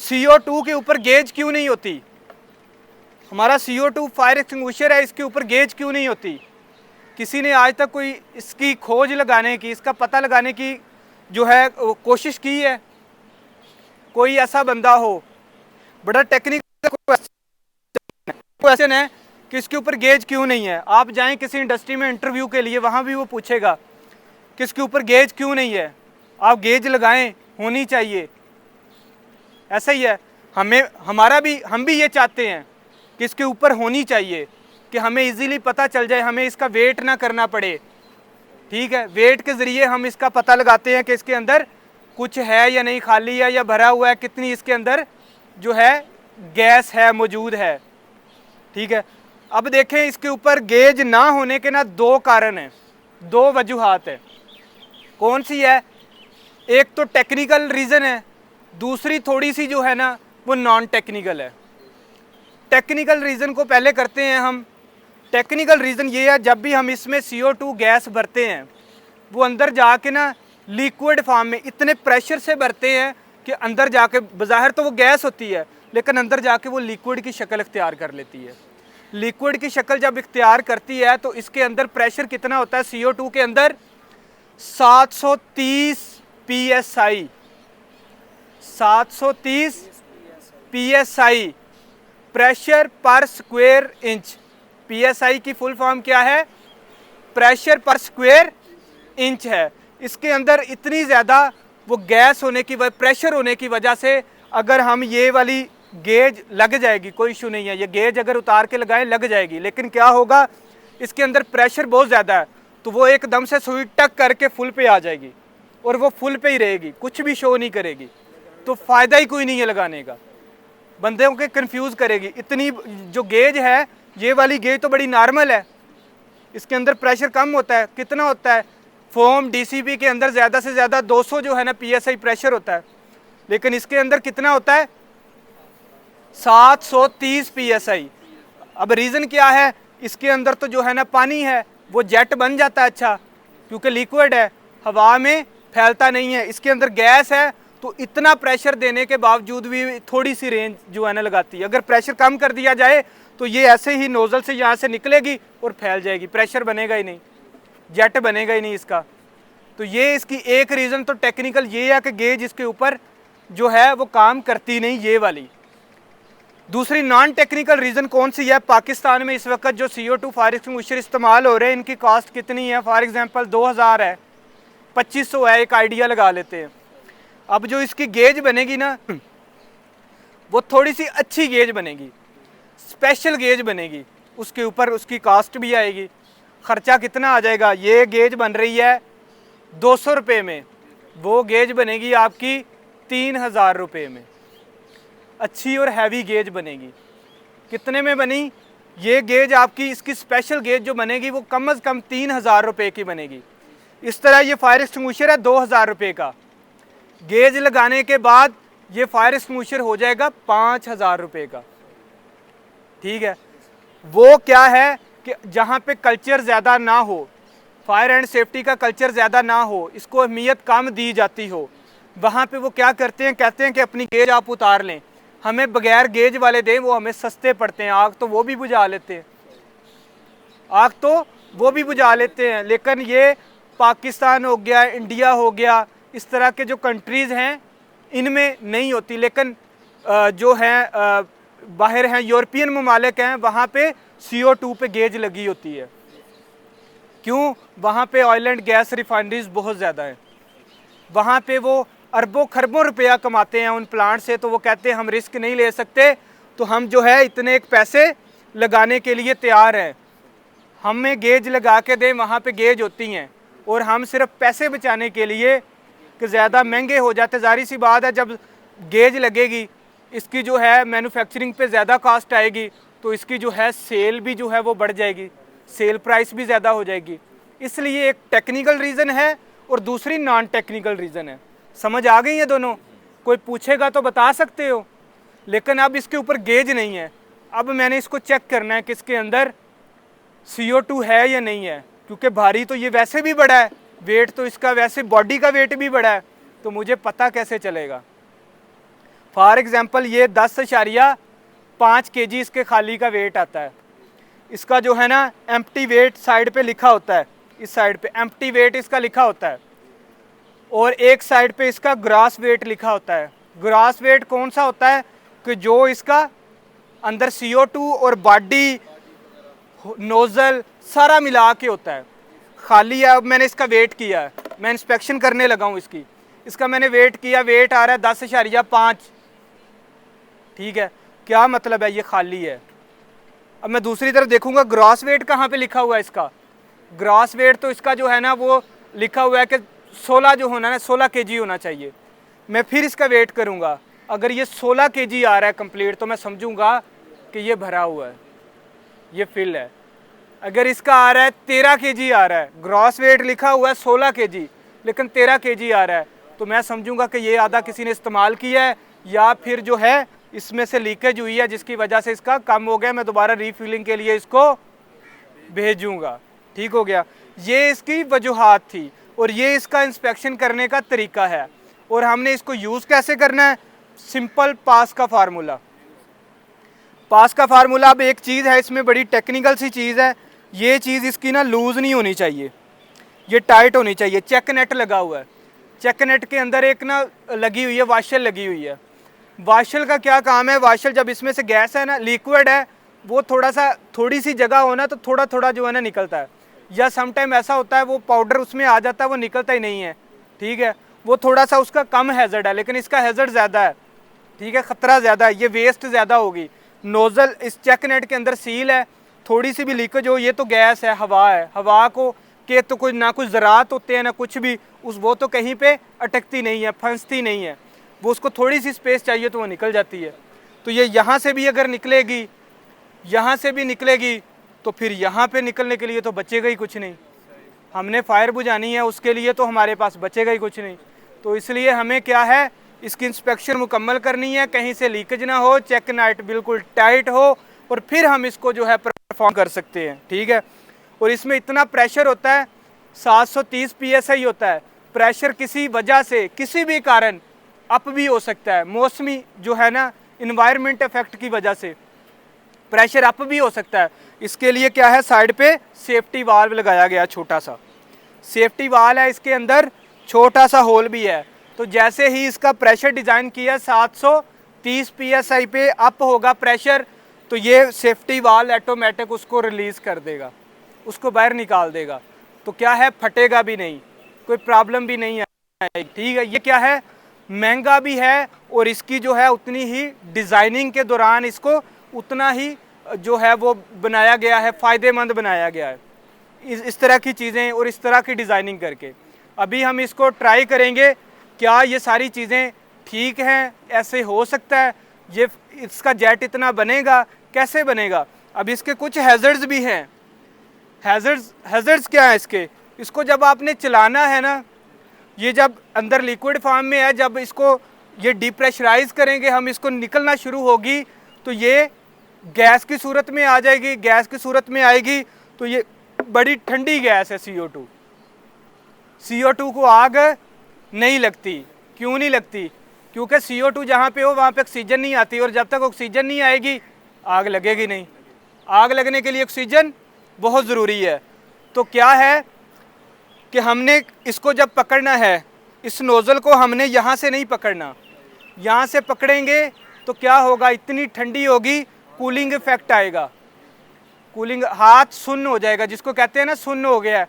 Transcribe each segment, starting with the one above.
CO2 के ऊपर gauge क्यों नहीं होती? हमारा CO2 फायर एक्सटिंग्विशर है, इसके ऊपर गेज क्यों नहीं होती? किसी ने आज तक कोई इसकी खोज लगाने की, इसका पता लगाने की जो है कोशिश की है? कोई ऐसा बंदा हो, बड़ा टेक्निकल क्वेश्चन है कि इसके ऊपर गेज क्यों नहीं है। आप जाएं किसी इंडस्ट्री में इंटरव्यू के लिए, वहाँ भी वो पूछेगा कि इसके ऊपर गेज क्यों नहीं है, आप गेज लगाएं, होनी चाहिए। ऐसा ही है, हम भी ये चाहते हैं कि इसके ऊपर होनी चाहिए, कि हमें इजीली पता चल जाए, हमें इसका वेट ना करना पड़े। ठीक है, वेट के ज़रिए हम इसका पता लगाते हैं कि इसके अंदर कुछ है या नहीं, खाली है या भरा हुआ है, कितनी इसके अंदर जो है गैस है, मौजूद है। ठीक है, अब देखें इसके ऊपर गेज ना होने के ना दो कारण हैं, दो वजूहात है। कौन सी है? एक तो टेक्निकल रीज़न है, दूसरी थोड़ी सी जो है ना वो नॉन टेक्निकल है। टेक्निकल रीज़न को पहले करते हैं हम। टेक्निकल रीज़न ये है, जब भी हम इसमें CO2 गैस भरते हैं, वो अंदर जाके ना लिक्विड फॉर्म में इतने प्रेशर से भरते हैं कि अंदर जाके बज़ाहिर तो वो गैस होती है, लेकिन अंदर जाके वो लिक्विड की शक्ल इख्तियार कर लेती है। लिक्विड की शक्ल जब इख्तियार करती है तो इसके अंदर प्रेशर कितना होता है? CO2 के अंदर 730 PSI, 730 PSI प्रेशर पर स्क्वायर इंच। PSI की फुल फॉर्म क्या है? प्रेशर पर स्क्वायर इंच है। इसके अंदर इतनी ज़्यादा वो गैस होने की वजह, प्रेशर होने की वजह से अगर हम ये वाली गेज लग जाएगी, कोई इशू नहीं है, ये गेज अगर उतार के लगाएं लग जाएगी, लेकिन क्या होगा, इसके अंदर प्रेशर बहुत ज़्यादा है, तो वो एकदम से सुई टक करके फुल पे आ जाएगी और वो फुल पे ही रहेगी, कुछ भी शो नहीं करेगी। तो फ़ायदा ही कोई नहीं है लगाने का, बंदों के कंफ्यूज करेगी। इतनी जो गेज है, ये वाली गेज तो बड़ी नॉर्मल है, इसके अंदर प्रेशर कम होता है। कितना होता है? फोम DCP के अंदर ज़्यादा से ज़्यादा 200 जो है ना PSI प्रेशर होता है, लेकिन इसके अंदर कितना होता है? 730 PSI। अब रीज़न क्या है? इसके अंदर तो जो है ना पानी है, वो जेट बन जाता है, अच्छा, क्योंकि लिक्विड है, हवा में फैलता नहीं है। इसके अंदर गैस है, तो इतना प्रेशर देने के बावजूद भी थोड़ी सी रेंज जो है ना लगाती है। अगर प्रेशर कम कर दिया जाए तो ये ऐसे ही नोज़ल से यहाँ से निकलेगी और फैल जाएगी, प्रेशर बनेगा ही नहीं, जेट बनेगा ही नहीं इसका। तो ये इसकी एक रीज़न तो टेक्निकल ये है कि गेज इसके ऊपर जो है वो काम करती नहीं, ये वाली। दूसरी नॉन टेक्निकल रीज़न कौन सी है? पाकिस्तान में इस वक्त जो CO2 फायर एक्सटिंग्विशर इस्तेमाल हो रहे हैं, इनकी कॉस्ट कितनी है? फॉर एग्जांपल 2000 है, 2500 है, एक आइडिया लगा लेते हैं। अब जो इसकी गेज बनेगी ना, वो थोड़ी सी अच्छी गेज बनेगी, स्पेशल गेज बनेगी, उसके ऊपर उसकी कॉस्ट भी आएगी। ख़र्चा कितना आ जाएगा? ये गेज बन रही है 200 रुपये में, वो गेज बनेगी आपकी 3000 रुपये में। अच्छी और हैवी गेज बनेगी। कितने में बनी ये गेज आपकी? इसकी स्पेशल गेज जो बनेगी वो कम अज़ कम 3000 रुपये की बनेगी। इस तरह ये फायर एक्सटिंग्विशर है 2000 रुपये का, गेज लगाने के बाद ये फायर एक्सटिंग्विशर हो जाएगा 5000 रुपये का। ठीक है, वो क्या है कि जहाँ पे कल्चर ज़्यादा ना हो, फायर एंड सेफ्टी का कल्चर ज़्यादा ना हो, इसको अहमियत कम दी जाती हो, वहाँ पे वो क्या करते हैं, कहते हैं कि अपनी गेज आप उतार लें, हमें बगैर गेज वाले दें, वो हमें सस्ते पड़ते हैं। आग तो वो भी बुझा लेते हैं, आग तो वो भी बुझा लेते हैं, लेकिन ये पाकिस्तान हो गया, इंडिया हो गया, इस तरह के जो कंट्रीज़ हैं इनमें नहीं होती। लेकिन जो हैं बाहर हैं, यूरोपियन ममालिक हैं, वहाँ पे CO2 पे गेज लगी होती है। क्यों? वहाँ पे ऑयल एंड गैस रिफाइनरीज बहुत ज़्यादा है, वहाँ पे वो अरबों खरबों रुपया कमाते हैं उन प्लांट से, तो वो कहते हैं हम रिस्क नहीं ले सकते, तो हम जो है इतने एक पैसे लगाने के लिए तैयार हैं, हमें गेज लगा के दें। वहाँ पे गेज होती हैं और हम सिर्फ पैसे बचाने के लिए कि ज़्यादा महंगे हो जाते, ज़ाहिर सी बात है, जब गेज लगेगी इसकी जो है मैन्युफैक्चरिंग पे ज़्यादा कास्ट आएगी, तो इसकी जो है सेल भी जो है वो बढ़ जाएगी, सेल प्राइस भी ज़्यादा हो जाएगी। इसलिए एक टेक्निकल रीज़न है और दूसरी नॉन टेक्निकल रीज़न है। समझ आ गई है दोनों? कोई पूछेगा तो बता सकते हो, लेकिन अब इसके ऊपर गेज नहीं है। अब मैंने इसको चेक करना है कि इसके अंदर CO2 है या नहीं है, क्योंकि भारी तो ये वैसे भी बड़ा है, वेट तो इसका वैसे बॉडी का वेट भी बड़ा है, तो मुझे पता कैसे चलेगा? फॉर एग्जांपल ये 10.5 kg इसके खाली का वेट आता है। इसका जो है ना एम्प्टी वेट साइड पे लिखा होता है, इस साइड पे एम्प्टी वेट इसका लिखा होता है, और एक साइड पे इसका ग्रास वेट लिखा होता है। ग्रास वेट कौन सा होता है कि जो इसका अंदर CO2 और बॉडी नोज़ल सारा मिला के होता है। खाली है, अब मैंने इसका वेट किया है, मैं इंस्पेक्शन करने लगा हूँ इसका मैंने वेट किया, वेट आ रहा है 10.5। ठीक है, क्या मतलब है, ये खाली है। अब मैं दूसरी तरफ देखूंगा ग्रॉस वेट कहाँ पे लिखा हुआ है इसका। ग्रॉस वेट तो इसका जो है ना वो लिखा हुआ है कि 16 जो होना है 16 kg होना चाहिए। मैं फिर इसका वेट करूंगा, अगर ये 16 kg आ रहा है कंप्लीट तो मैं समझूंगा कि ये भरा हुआ है, ये फिल है। अगर इसका आ रहा है 13 kg आ रहा है, ग्रॉस वेट लिखा हुआ है 16 kg लेकिन 13 kg आ रहा है, तो मैं समझूंगा कि ये आधा किसी ने इस्तेमाल किया है या फिर जो है इसमें से लीकेज हुई है जिसकी वजह से इसका कम हो गया, मैं दोबारा रीफिलिंग के लिए इसको भेजूंगा। ठीक हो गया, ये इसकी वजूहात थी और ये इसका इंस्पेक्शन करने का तरीका है। और हमने इसको यूज़ कैसे करना है, सिंपल पास का फार्मूला। पास का फार्मूला, अब एक चीज़ है इसमें बड़ी टेक्निकल सी चीज़ है, ये चीज़ इसकी ना लूज़ नहीं होनी चाहिए, ये टाइट होनी चाहिए। चेक नेट लगा हुआ है, चेक नेट के अंदर एक ना लगी हुई है वाशल लगी हुई है। वाशल का क्या काम है, वाशल जब इसमें से गैस है ना लिक्विड है वो थोड़ी सी जगह हो ना तो थोड़ा थोड़ा जो है ना निकलता है, या समटाइम ऐसा होता है वो पाउडर उसमें आ जाता है वो निकलता ही नहीं है। ठीक है, वो थोड़ा सा उसका कम हैज़र्ड है, लेकिन इसका हैज़र्ड ज़्यादा है। ठीक है, ख़तरा ज़्यादा है, ये वेस्ट ज़्यादा होगी। नोज़ल इस चेक नेट के अंदर सील है, थोड़ी सी भी लीकेज हो, ये तो गैस है, हवा है, हवा को के तो कोई ना कुछ ज़रात होते हैं ना कुछ भी, वो तो कहीं पे अटकती नहीं है, फंसती नहीं है, वो उसको थोड़ी सी स्पेस चाहिए तो वो निकल जाती है। तो ये यहाँ से भी अगर निकलेगी, यहाँ से भी निकलेगी, तो फिर यहाँ पे निकलने के लिए तो बचेगा ही कुछ नहीं। हमने फायर बुझानी है, उसके लिए तो हमारे पास बचेगा ही कुछ नहीं। तो इसलिए हमें क्या है, इसकी इंस्पेक्शन मुकम्मल करनी है, कहीं से लीकेज ना हो, चेक नेट बिल्कुल टाइट हो, और फिर हम इसको जो है परफॉर्म कर सकते हैं। ठीक है, और इसमें इतना प्रेशर होता है, 730 PSI होता है। प्रेशर किसी वजह से किसी भी कारण अप भी हो सकता है, मौसमी जो है ना इन्वायरमेंट इफेक्ट की वजह से प्रेशर अप भी हो सकता है। इसके लिए क्या है, साइड पे सेफ्टी वाल्व लगाया गया, छोटा सा सेफ्टी वाल्व है, इसके अंदर छोटा सा होल भी है। तो जैसे ही इसका प्रेशर डिज़ाइन किया 730 PSI पे अप होगा प्रेशर, तो ये सेफ्टी वाल्व ऑटोमेटिक उसको रिलीज़ कर देगा, उसको बाहर निकाल देगा। तो क्या है, फटेगा भी नहीं, कोई प्रॉब्लम भी नहीं आएगी। ठीक है, ये क्या है, महंगा भी है, और इसकी जो है उतनी ही डिज़ाइनिंग के दौरान इसको उतना ही जो है वो बनाया गया है, फ़ायदेमंद बनाया गया है इस तरह की चीज़ें और इस तरह की डिज़ाइनिंग करके। अभी हम इसको ट्राई करेंगे, क्या ये सारी चीज़ें ठीक हैं, ऐसे हो सकता है, ये इसका जेट इतना बनेगा, कैसे बनेगा। अब इसके कुछ हैज़र्ड्स भी हैं। हैज़र्ड्स क्या है इसको जब आपने चलाना है ना, ये जब अंदर लिक्विड फॉर्म में है, जब इसको ये डिप्रेशराइज करेंगे हम, इसको निकलना शुरू होगी तो ये गैस की सूरत में आ जाएगी। गैस की सूरत में आएगी तो ये बड़ी ठंडी गैस है CO2। CO2 को आग नहीं लगती। क्यों नहीं लगती, क्योंकि CO2 जहाँ पे हो वहाँ पे ऑक्सीजन नहीं आती, और जब तक ऑक्सीजन नहीं आएगी आग लगेगी नहीं। आग लगने के लिए ऑक्सीजन बहुत ज़रूरी है। तो क्या है कि हमने इसको जब पकड़ना है, इस नोज़ल को हमने यहाँ से नहीं पकड़ना, यहाँ से पकड़ेंगे तो क्या होगा, इतनी ठंडी होगी, कूलिंग इफेक्ट आएगा, कूलिंग, हाथ सुन्न हो जाएगा, जिसको कहते हैं ना सुन्न हो गया है।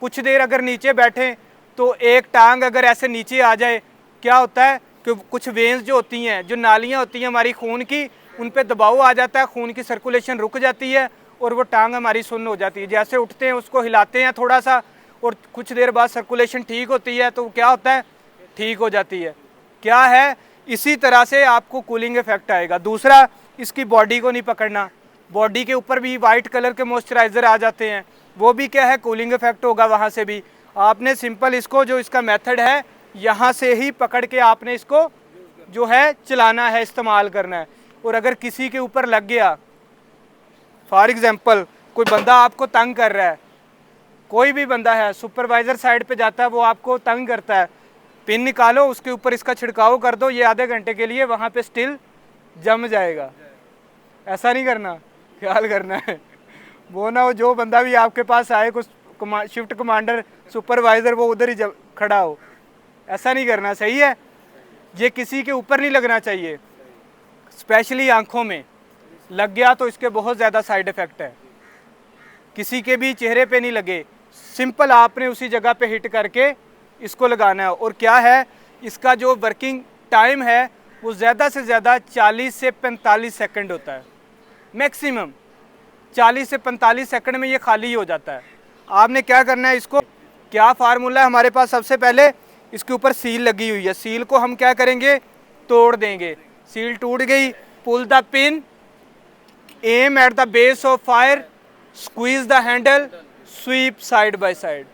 कुछ देर अगर नीचे बैठें तो एक टांग अगर ऐसे नीचे आ जाए, क्या होता है कि कुछ वेन्स जो होती हैं, जो नालियाँ होती हैं हमारी खून की, उन पे दबाव आ जाता है, खून की सर्कुलेशन रुक जाती है और वो टांग हमारी सुन्न हो जाती है। जैसे उठते हैं उसको हिलाते हैं थोड़ा सा, और कुछ देर बाद सर्कुलेशन ठीक होती है तो क्या होता है, ठीक हो जाती है। क्या है, इसी तरह से आपको कूलिंग इफेक्ट आएगा। दूसरा, इसकी बॉडी को नहीं पकड़ना, बॉडी के ऊपर भी वाइट कलर के मॉइस्चराइज़र आ जाते हैं, वो भी क्या है, कूलिंग इफेक्ट होगा वहाँ से भी। आपने सिंपल इसको, जो इसका मेथड है, यहाँ से ही पकड़ के आपने इसको जो है चलाना है, इस्तेमाल करना है। और अगर किसी के ऊपर लग गया, फॉर एग्जांपल कोई बंदा आपको तंग कर रहा है, कोई भी बंदा है, सुपरवाइज़र साइड पे जाता है, वो आपको तंग करता है, पिन निकालो, उसके ऊपर इसका छिड़काव कर दो, ये आधे घंटे के लिए वहाँ पे स्टिल जम जाएगा। ऐसा नहीं करना, ख्याल करना है। वो ना हो जो बंदा भी आपके पास आए, कुछ शिफ्ट कमांडर सुपरवाइज़र, वो उधर ही खड़ा हो, ऐसा नहीं करना। सही है, ये किसी के ऊपर नहीं लगना चाहिए, स्पेशली आँखों में लग गया तो इसके बहुत ज़्यादा साइड इफ़ेक्ट है। किसी के भी चेहरे पे नहीं लगे, सिंपल आपने उसी जगह पे हिट करके इसको लगाना है। और क्या है, इसका जो वर्किंग टाइम है वो ज़्यादा से ज़्यादा 40 से 45 सेकंड होता है, मैक्सिमम 40 से 45 सेकंड में ये खाली हो जाता है। आपने क्या करना है, इसको क्या फार्मूला है हमारे पास, सबसे पहले इसके ऊपर सील लगी हुई है, सील को हम क्या करेंगे, तोड़ देंगे। सील टूट गई, pull the pin, aim at the base of fire, squeeze the handle, sweep side by side.